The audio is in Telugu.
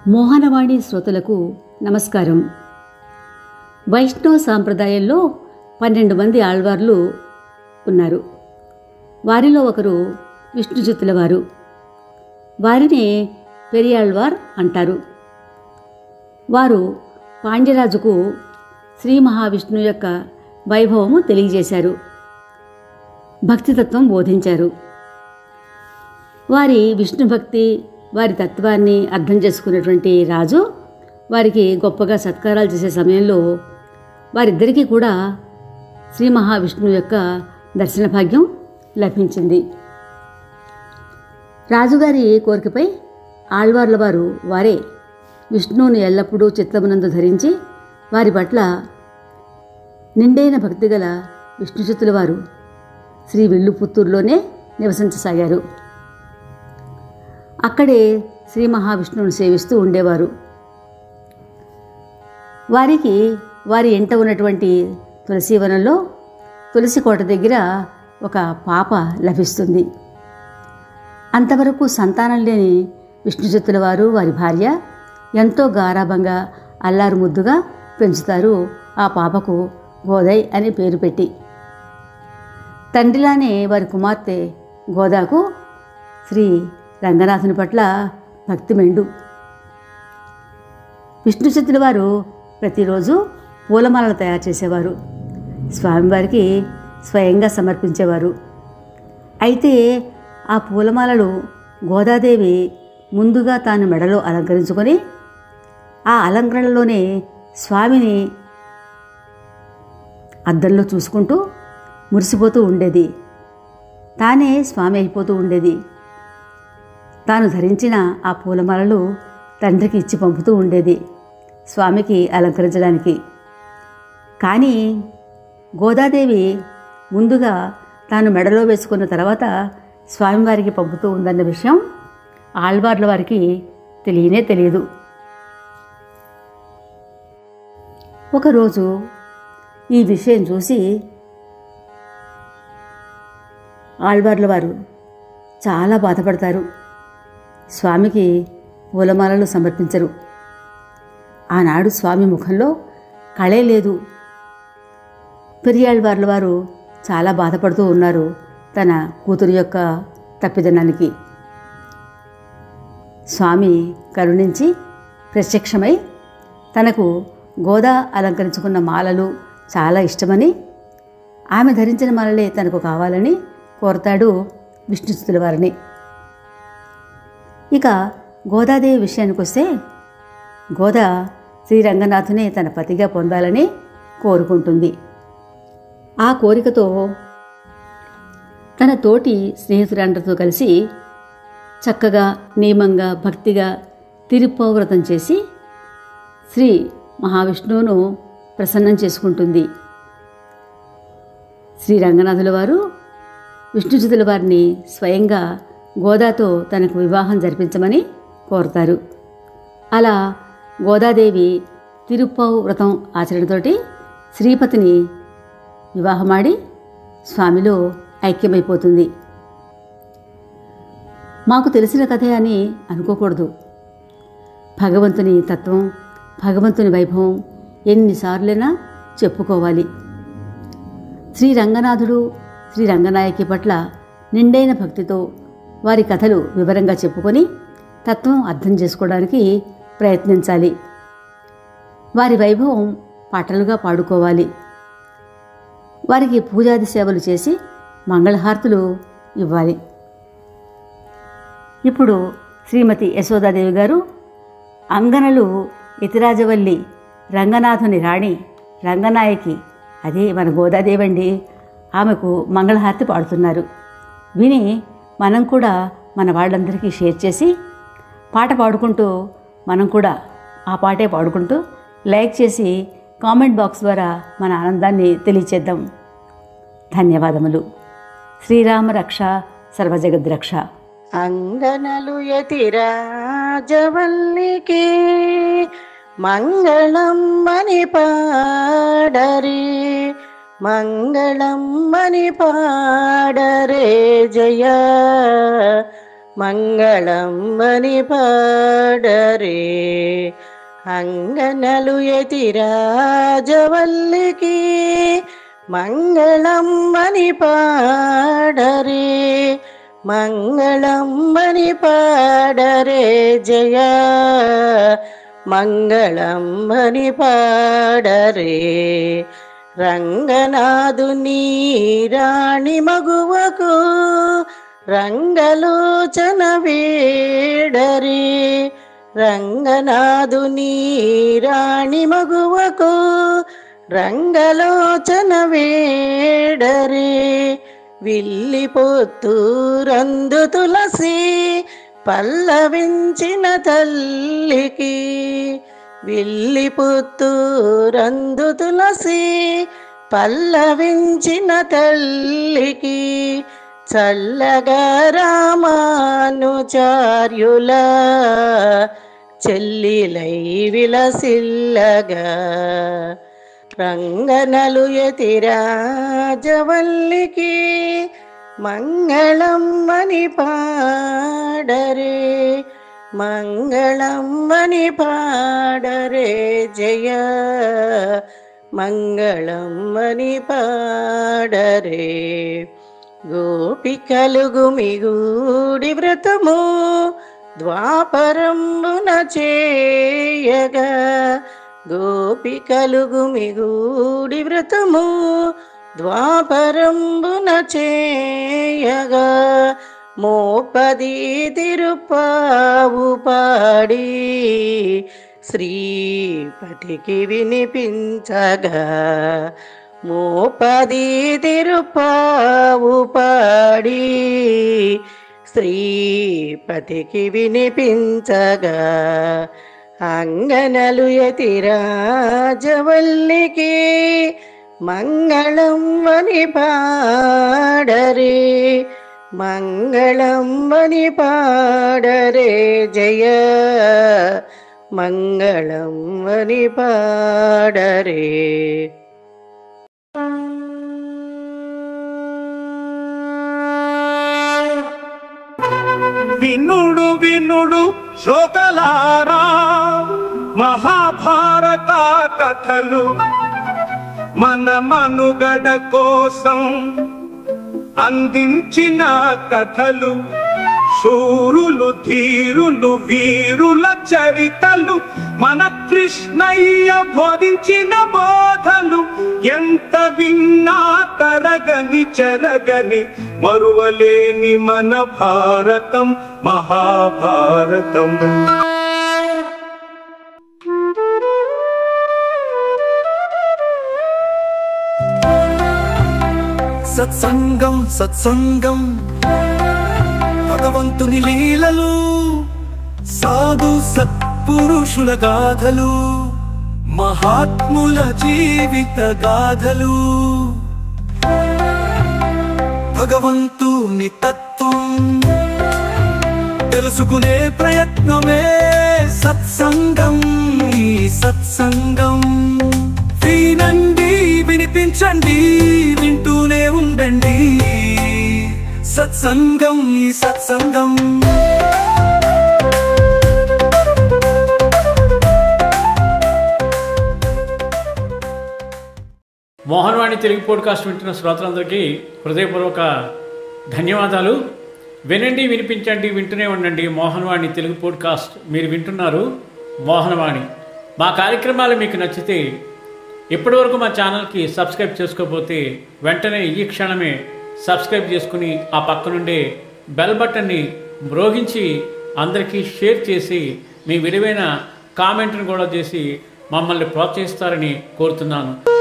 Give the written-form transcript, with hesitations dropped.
మోహనవాణి శ్రోతలకు నమస్కారం. వైష్ణవ సాంప్రదాయంలో 12 మంది ఆళ్వార్లు ఉన్నారు. వారిలో ఒకరు విష్ణుచిత్తుల వారు. వారినే పెరియాళ్వార్ అంటారు. వారు పాండ్యరాజుకు శ్రీ మహావిష్ణువు యొక్క వైభవము తెలియజేశారు, భక్తితత్వం బోధించారు. వారి విష్ణుభక్తి, వారి తత్వాన్ని అర్థం చేసుకున్నటువంటి రాజు వారికి గొప్పగా సత్కారాలు చేసే సమయంలో వారిద్దరికీ కూడా శ్రీ మహావిష్ణువు యొక్క దర్శన భాగ్యం లభించింది. రాజుగారి కోరికపై ఆళ్వార్ల వారు వారే విష్ణువుని ఎల్లప్పుడూ చిత్తమునందు ధరించి వారి పట్ల నిండైన భక్తిగల విష్ణుచిత్తుల వారు శ్రీ విల్లుపుత్తూరులోనే నివసించసాగారు. అక్కడే శ్రీ మహావిష్ణువుని సేవిస్తూ ఉండేవారు. వారికి వారి ఇంట ఉన్నటువంటి తులసీవనంలో తులసి కోట దగ్గర ఒక పాప లభిస్తుంది. అంతవరకు సంతానం లేని విష్ణుచిత్తుల వారు వారి భార్య ఎంతో గారాభంగా అల్లారు ముద్దుగా పెంచుతారు. ఆ పాపకు గోదయ్ అని పేరు పెట్టి. తండ్రిలానే వారి కుమార్తె గోదాకు శ్రీ రంగనాథుని పట్ల భక్తి మెండు. విష్ణుచిత్తుల వారు ప్రతిరోజు పూలమాలలు తయారు చేసేవారు. స్వామివారికి స్వయంగా సమర్పించేవారు. అయితే ఆ పూలమాలలు గోదాదేవి ముందుగా తాను మెడలో అలంకరించుకొని ఆ అలంకరణలోనే స్వామిని అద్దంలో చూసుకుంటూ మురిసిపోతూ ఉండేది. తానే స్వామి అయిపోతూ ఉండేది. తాను ధరించిన ఆ పూలమాలలు తండ్రికి ఇచ్చి పంపుతూ ఉండేది స్వామికి అలంకరించడానికి. కానీ గోదాదేవి ముందుగా తాను మెడలో వేసుకున్న తర్వాత స్వామివారికి పంపుతూ ఉందన్న విషయం ఆళ్వార్ల వారికి తెలియనే తెలియదు. ఒకరోజు ఈ విషయం చూసి ఆళ్వార్ల వారు చాలా బాధపడతారు. స్వామికి పూలమాలలు సమర్పించరు. ఆనాడు స్వామి ముఖంలో కళే లేదు. పెరియాళ్వార్ల వారు చాలా బాధపడుతూ ఉన్నారు తన కూతురు యొక్క తప్పిదనానికి. స్వామి కరుణించి ప్రత్యక్షమై తనకు గోదా అలంకరించుకున్న మాలలు చాలా ఇష్టమని, ఆమె ధరించిన మాలలే తనకు కావాలని కోరతాడు విష్ణుచిత్తుల వారిని. ఇక గోదాదేవి విషయానికి వస్తే, గోదా శ్రీరంగనాథునే తన పతిగా పొందాలని కోరుకుంటుంది. ఆ కోరికతో తన తోటి స్నేహితురాండ్రతో కలిసి చక్కగా నియమంగా భక్తిగా తిరుప్పావ్రతం చేసి శ్రీ మహావిష్ణువును ప్రసన్నం చేసుకుంటుంది. శ్రీ రంగనాథుల వారు విష్ణుచిత్తుల వారిని స్వయంగా గోదాతో తనకు వివాహం జరిపించమని కోరుతారు. అలా గోదాదేవి తిరుప్పావు వ్రతం ఆచరణతోటి శ్రీపతిని వివాహమాడి స్వామిలో ఐక్యమైపోతుంది. మాకు తెలిసిన కథే అని అనుకోకూడదు. భగవంతుని తత్వం, భగవంతుని వైభవం ఎన్నిసార్లైనా చెప్పుకోవాలి. శ్రీ రంగనాథుడు, శ్రీ రంగనాయకి పట్ల నిండైన భక్తితో వారి కథలు వివరంగా చెప్పుకొని తత్వం అర్థం చేసుకోవడానికి ప్రయత్నించాలి. వారి వైభవం పాటలుగా పాడుకోవాలి. వారికి పూజాది సేవలు చేసి మంగళహారతులు ఇవ్వాలి. ఇప్పుడు శ్రీమతి యశోదాదేవి గారు అంగనలు యతిరాజవల్లి రంగనాథుని రాణి రంగనాయకి, అదే మన గోదాదేవండి, ఆమెకు మంగళహారతి పాడుతున్నారు. విని మనం కూడా మన వాళ్ళందరికీ షేర్ చేసి పాట పాడుకుంటూ మనం కూడా ఆ పాటే పాడుకుంటూ లైక్ చేసి కామెంట్ బాక్స్ ద్వారా మన ఆనందాన్ని తెలియచేద్దాం. ధన్యవాదములు. శ్రీరామ రక్ష సర్వజగద్రక్ష. అంగనలు యతిరాజవల్లికి మంగళం మని పాడరి, మంగళం మని పాడరే జయ మంగళం అని పాడరే. అంగనలు యతిరాజవల్లికి మంగళం అని పాడరే. మంగళం అని పాడరే జయ. మంగళం అని పాడరే. రంగనాథుని రాణి మగువకు రంగలోచన వేడరే. రంగనాథుని రాణి మగువకు రంగలోచన వేడరే. విల్లిపోత్తూరందు తులసి పల్లవించిన తల్లికి. విల్లిపుత్తూరందు తులసి పల్లవించిన తల్లికి చల్లగా రామానుచార్యుల చెల్లిలై విలసిల్లగా. రంగనలు యతిరాజవల్లికి మంగళం అని పాడరే. మంగళం అని పాడరే జయ. మంగళం అని పాడరే. గోపికలు గుమిగూడి వ్రతము ద్వాపరంబున చేయగా. గోపికలు గుమిగూడి వ్రతము ద్వాపరంబున చేయగా. మోపది తిరుపావు పాడి శ్రీపతికి వినిపించగా. మోపది తిరుపావు పాడి శ్రీపతికి వినిపించగా. అంగనలు యతిరాజవల్లికి మంగళం అని పాడరే. మంగళం అని పాడరే జయ. మంగళం అని పాడరే. వినుడు వినుడు శ్రోతలారా, మహాభారత కథలు మన మనుగడ కోసం అందించిన కథలు. శూరులు ధీరులు వీరుల చరితలు, మన కృష్ణయ్య బోధించిన బోధలు. ఎంత విన్నా తరగని చెరగని మరువలేని మన భారతం మహాభారతం. సత్సంగం సత్సంగం భగవంతుని లీలలు, సాధు సత్పురుషుల గాథలు, మహాత్ముల జీవిత గాథలు. భగవంతుని తత్వం తెలుసుకునే ప్రయత్నమే సత్సంగం. ఈ సత్సంగం వినండి, వినిపించండి, వింటూనే ఉండండి. సత్సంగం ఈ సత్సంగం. మోహన్వాణి తెలుగు పోడ్కాస్ట్ వింటున్న శ్రోతలందరికీ హృదయపూర్వక ధన్యవాదాలు. వినండి, వినిపించండి, వింటూనే ఉండండి. మోహన్వాణి తెలుగు పోడ్కాస్ట్ మీరు వింటున్నారు. మోహన్వాణి మా కార్యక్రమాలు మీకు నచ్చితే ఇప్పటివరకు మా ఛానల్కి సబ్స్క్రైబ్ చేసుకోకపోతే వెంటనే ఈ క్షణమే సబ్స్క్రైబ్ చేసుకుని ఆ పక్కనుండే బెల్ బటన్ని మ్రోగించి అందరికీ షేర్ చేసి మీ విలువైన కామెంట్ను కూడా చేసి మమ్మల్ని ప్రోత్సహిస్తారని కోరుతున్నాను.